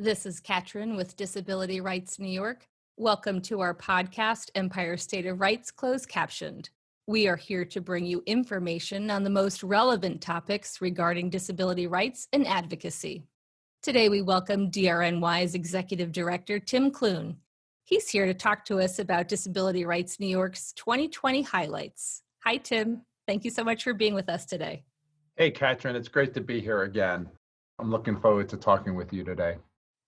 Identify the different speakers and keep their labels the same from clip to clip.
Speaker 1: This is Katrin with Disability Rights New York. Welcome to our podcast, Empire State of Rights Closed Captioned. We are here to bring you information on the most relevant topics regarding disability rights and advocacy. Today we welcome DRNY's Executive Director, Tim Clune. He's here to talk to us about Disability Rights New York's 2020 highlights. Hi, Tim. Thank you so much for being with us today.
Speaker 2: Hey, Katrin. It's great to be here again. I'm looking forward to talking with you today.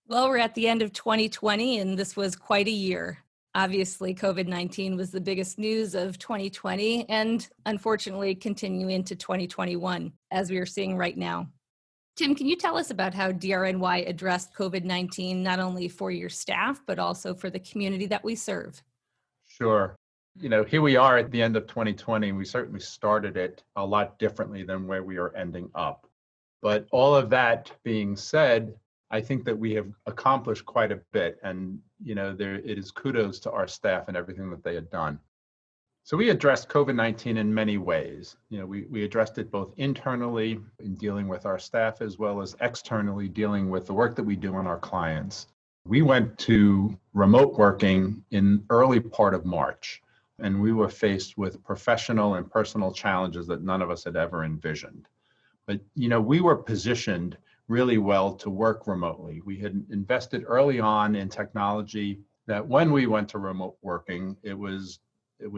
Speaker 1: Well, we're at the end of 2020, and this was quite a year. Obviously, COVID-19 was the biggest news of 2020, and unfortunately continuing into 2021, as we are seeing right now. Tim, can you tell us about how DRNY addressed COVID-19, not only for your staff, but also for the community that we serve?
Speaker 2: Sure. Here we are at the end of 2020. We certainly started it a lot differently than where we are ending up. But all of that being said, I think that we have accomplished quite a bit, and it is kudos to our staff and everything that they had done. So we addressed COVID-19 in many ways. We addressed it both internally in dealing with our staff as well as externally dealing with the work that we do on our clients. We went to remote working in early part of March, and we were faced with professional and personal challenges that none of us had ever envisioned. But we were positioned really well to work remotely. We had invested early on in technology that when we went to remote working, it was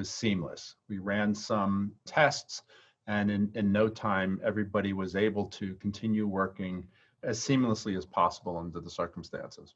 Speaker 2: seamless. We ran some tests, and in no time, everybody was able to continue working as seamlessly as possible under the circumstances.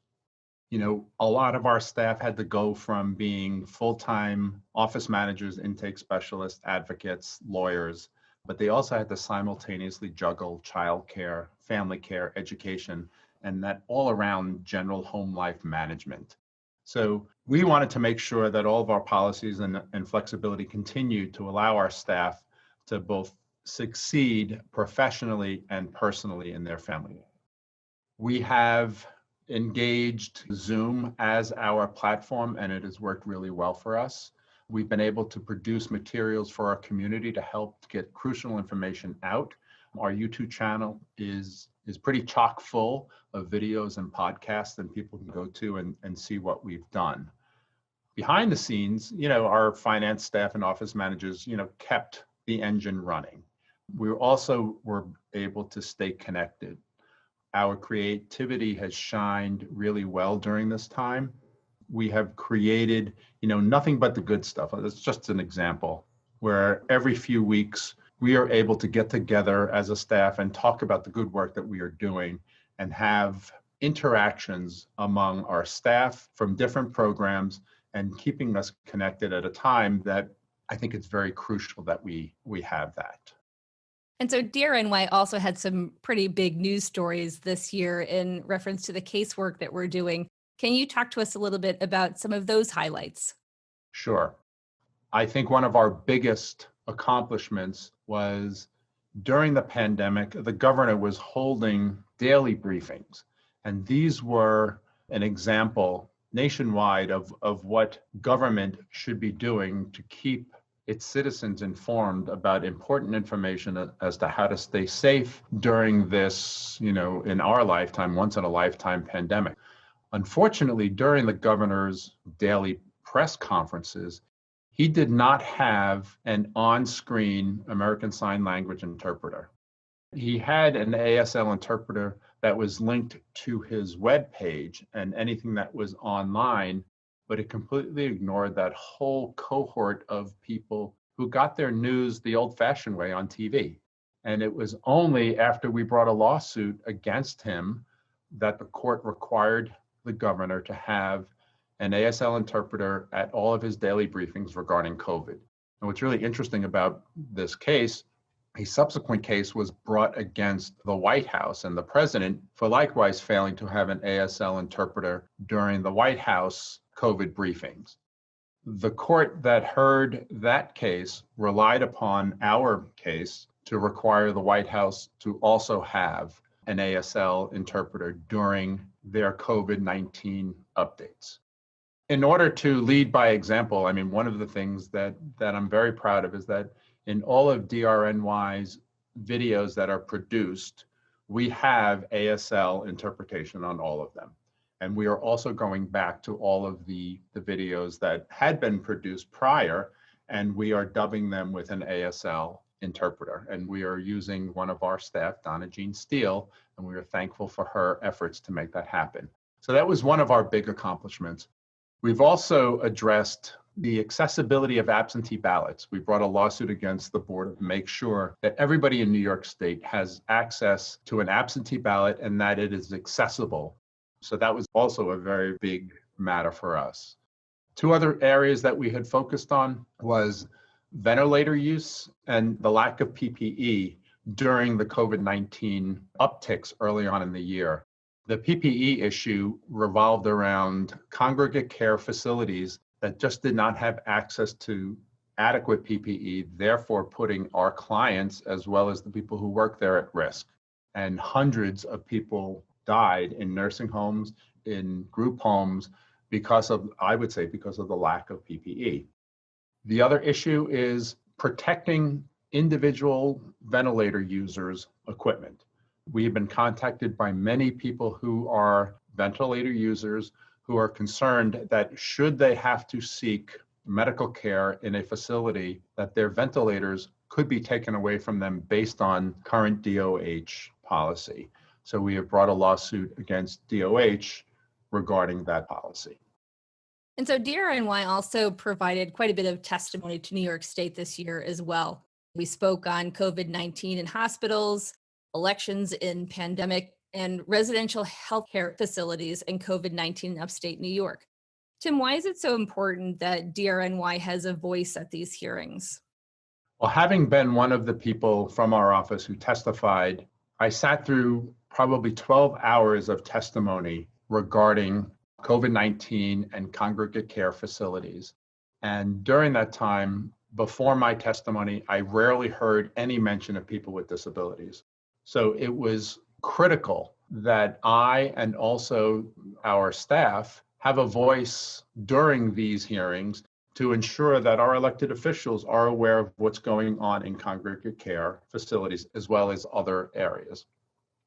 Speaker 2: A lot of our staff had to go from being full-time office managers, intake specialists, advocates, lawyers, but they also had to simultaneously juggle childcare, family care, education, and that all around general home life management. So we wanted to make sure that all of our policies and flexibility continued to allow our staff to both succeed professionally and personally in their family. We have engaged Zoom as our platform, and it has worked really well for us. We've been able to produce materials for our community to help get crucial information out. Our YouTube channel is pretty chock full of videos and podcasts that people can go to and see what we've done. Behind the scenes, our finance staff and office managers, kept the engine running. We also were able to stay connected. Our creativity has shined really well during this time. We have created, nothing but the good stuff. That's just an example where every few weeks we are able to get together as a staff and talk about the good work that we are doing and have interactions among our staff from different programs and keeping us connected at a time that I think it's very crucial that we have that.
Speaker 1: And so DRNY also had some pretty big news stories this year in reference to the casework that we're doing. Can you talk to us a little bit about some of those highlights?
Speaker 2: Sure. I think one of our biggest accomplishments was during the pandemic, the governor was holding daily briefings. And these were an example nationwide of what government should be doing to keep its citizens informed about important information as to how to stay safe during this, in our lifetime, once in a lifetime pandemic. Unfortunately, during the governor's daily press conferences, he did not have an on-screen American Sign Language interpreter. He had an ASL interpreter that was linked to his web page and anything that was online, but it completely ignored that whole cohort of people who got their news the old-fashioned way on TV. And it was only after we brought a lawsuit against him that the court required the governor to have an ASL interpreter at all of his daily briefings regarding COVID. And what's really interesting about this case, a subsequent case was brought against the White House and the president for likewise failing to have an ASL interpreter during the White House COVID briefings. The court that heard that case relied upon our case to require the White House to also have an ASL interpreter during their COVID-19 updates. In order to lead by example, one of the things that I'm very proud of is that in all of DRNY's videos that are produced, we have ASL interpretation on all of them. And we are also going back to all of the videos that had been produced prior, and we are dubbing them with an ASL interpreter. And we are using one of our staff, Donna Jean Steele, and we are thankful for her efforts to make that happen. So that was one of our big accomplishments. We've also addressed the accessibility of absentee ballots. We brought a lawsuit against the board to make sure that everybody in New York State has access to an absentee ballot and that it is accessible. So that was also a very big matter for us. Two other areas that we had focused on was ventilator use and the lack of PPE during the COVID-19 upticks early on in the year. The PPE issue revolved around congregate care facilities that just did not have access to adequate PPE, therefore putting our clients as well as the people who work there at risk. And hundreds of people died in nursing homes, in group homes, because of, I would say, because of the lack of PPE. The other issue is protecting individual ventilator users' equipment. We have been contacted by many people who are ventilator users who are concerned that should they have to seek medical care in a facility, that their ventilators could be taken away from them based on current DOH policy. So we have brought a lawsuit against DOH regarding that policy.
Speaker 1: And so DRNY also provided quite a bit of testimony to New York State this year as well. We spoke on COVID-19 in hospitals, elections in pandemic, and residential healthcare facilities and COVID-19 in upstate New York. Tim, why is it so important that DRNY has a voice at these hearings?
Speaker 2: Well, having been one of the people from our office who testified, I sat through probably 12 hours of testimony regarding COVID-19 and congregate care facilities. And during that time, before my testimony, I rarely heard any mention of people with disabilities. So it was critical that I and also our staff have a voice during these hearings to ensure that our elected officials are aware of what's going on in congregate care facilities as well as other areas.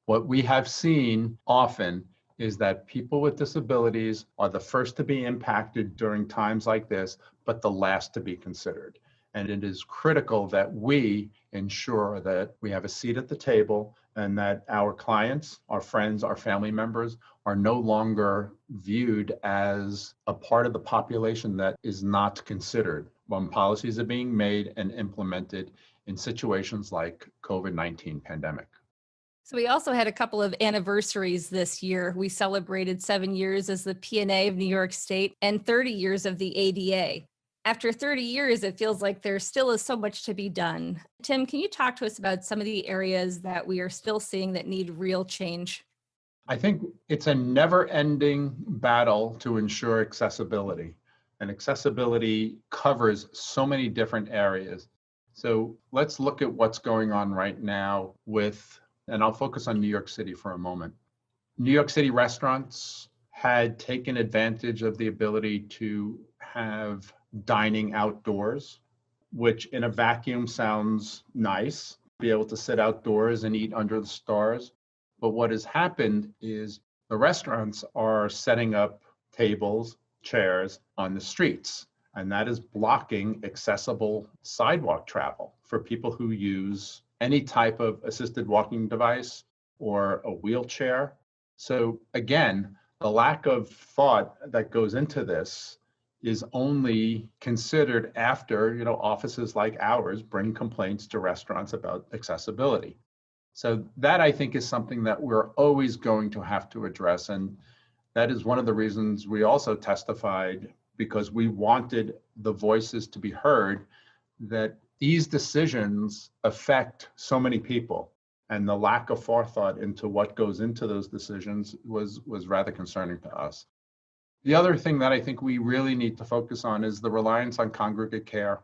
Speaker 2: What we have seen often is that people with disabilities are the first to be impacted during times like this, but the last to be considered. And it is critical that we ensure that we have a seat at the table and that our clients, our friends, our family members are no longer viewed as a part of the population that is not considered when policies are being made and implemented in situations like COVID-19 pandemic.
Speaker 1: So we also had a couple of anniversaries this year. We celebrated 7 years as the P&A of New York State and 30 years of the ADA. After 30 years, it feels like there still is so much to be done. Tim, can you talk to us about some of the areas that we are still seeing that need real change?
Speaker 2: I think it's a never-ending battle to ensure accessibility. And accessibility covers so many different areas. So let's look at what's going on right now with, and I'll focus on New York City for a moment. New York City restaurants had taken advantage of the ability to have dining outdoors, which in a vacuum sounds nice, be able to sit outdoors and eat under the stars. But what has happened is the restaurants are setting up tables, chairs on the streets, and that is blocking accessible sidewalk travel for people who use any type of assisted walking device or a wheelchair. So again, the lack of thought that goes into this is only considered after, offices like ours bring complaints to restaurants about accessibility. So that, I think, is something that we're always going to have to address. And that is one of the reasons we also testified, because we wanted the voices to be heard, that these decisions affect so many people. And the lack of forethought into what goes into those decisions was rather concerning to us. The other thing that I think we really need to focus on is the reliance on congregate care.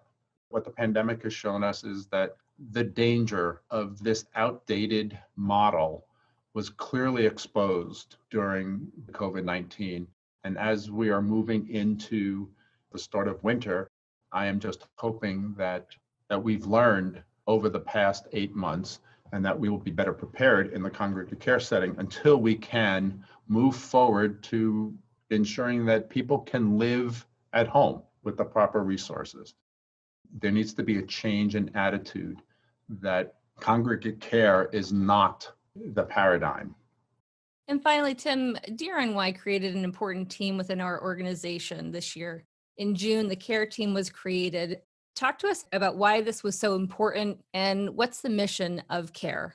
Speaker 2: What the pandemic has shown us is that the danger of this outdated model was clearly exposed during COVID-19. And as we are moving into the start of winter, I am just hoping that we've learned over the past 8 months and that we will be better prepared in the congregate care setting until we can move forward to ensuring that people can live at home with the proper resources. There needs to be a change in attitude that congregate care is not the paradigm.
Speaker 1: And finally, Tim, DRNY created an important team within our organization this year. In June, the care team was created. Talk to us about why this was so important and what's the mission of CARE?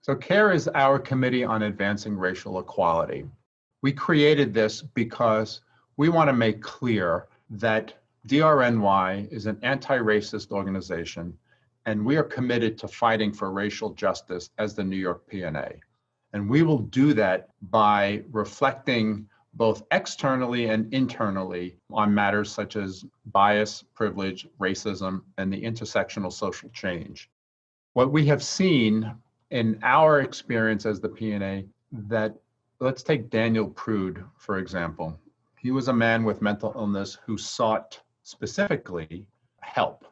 Speaker 2: So CARE is our Committee on Advancing Racial Equality. We created this because we want to make clear that DRNY is an anti-racist organization, and we are committed to fighting for racial justice as the New York PNA. And we will do that by reflecting both externally and internally on matters such as bias, privilege, racism, and the intersectional social change. What we have seen in our experience as the PNA, that let's take Daniel Prude, for example. He was a man with mental illness who sought specifically help.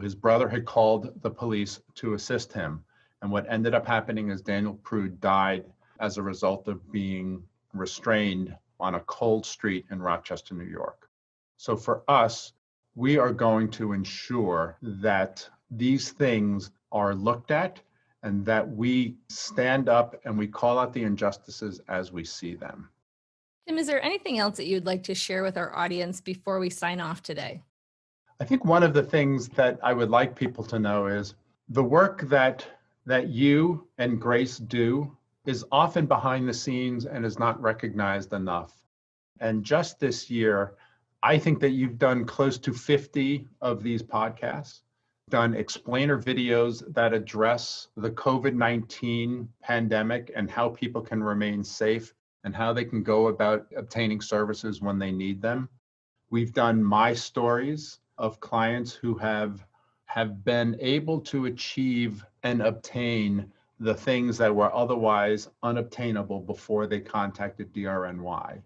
Speaker 2: His brother had called the police to assist him. And what ended up happening is Daniel Prude died as a result of being restrained on a cold street in Rochester, New York. So for us, we are going to ensure that these things are looked at and that we stand up and we call out the injustices as we see them.
Speaker 1: Tim, is there anything else that you'd like to share with our audience before we sign off today?
Speaker 2: I think one of the things that I would like people to know is the work that you and Grace do is often behind the scenes and is not recognized enough. And just this year, I think that you've done close to 50 of these podcasts, done explainer videos that address the COVID-19 pandemic and how people can remain safe and how they can go about obtaining services when they need them. We've done my stories of clients who have been able to achieve and obtain the things that were otherwise unobtainable before they contacted DRNY.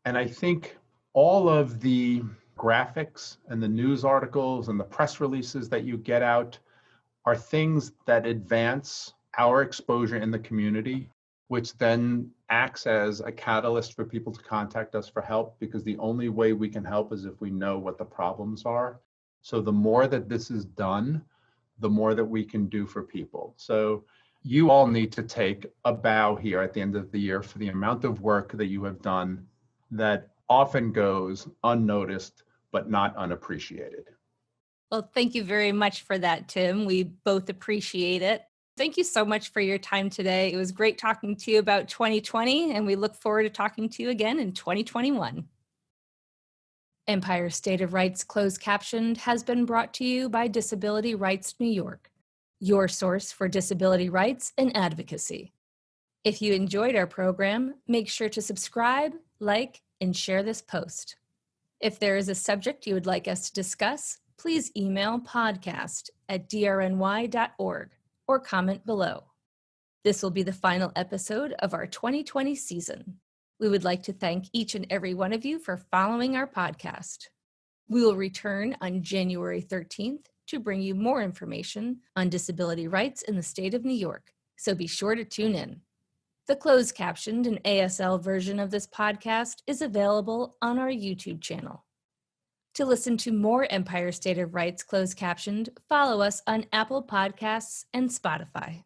Speaker 2: And I think all of the graphics and the news articles and the press releases that you get out are things that advance our exposure in the community, which then acts as a catalyst for people to contact us for help, because the only way we can help is if we know what the problems are. So the more that this is done, the more that we can do for people. So you all need to take a bow here at the end of the year for the amount of work that you have done that often goes unnoticed, but not unappreciated.
Speaker 1: Well, thank you very much for that, Tim. We both appreciate it. Thank you so much for your time today. It was great talking to you about 2020, and we look forward to talking to you again in 2021. Empire State of Rights Closed Captioned has been brought to you by Disability Rights New York, your source for disability rights and advocacy. If you enjoyed our program, make sure to subscribe, like, and share this post. If there is a subject you would like us to discuss, please email podcast@drny.org or comment below. This will be the final episode of our 2020 season. We would like to thank each and every one of you for following our podcast. We will return on January 13th to bring you more information on disability rights in the state of New York, so be sure to tune in. The closed captioned and ASL version of this podcast is available on our YouTube channel. To listen to more Empire State of Rights closed captioned, follow us on Apple Podcasts and Spotify.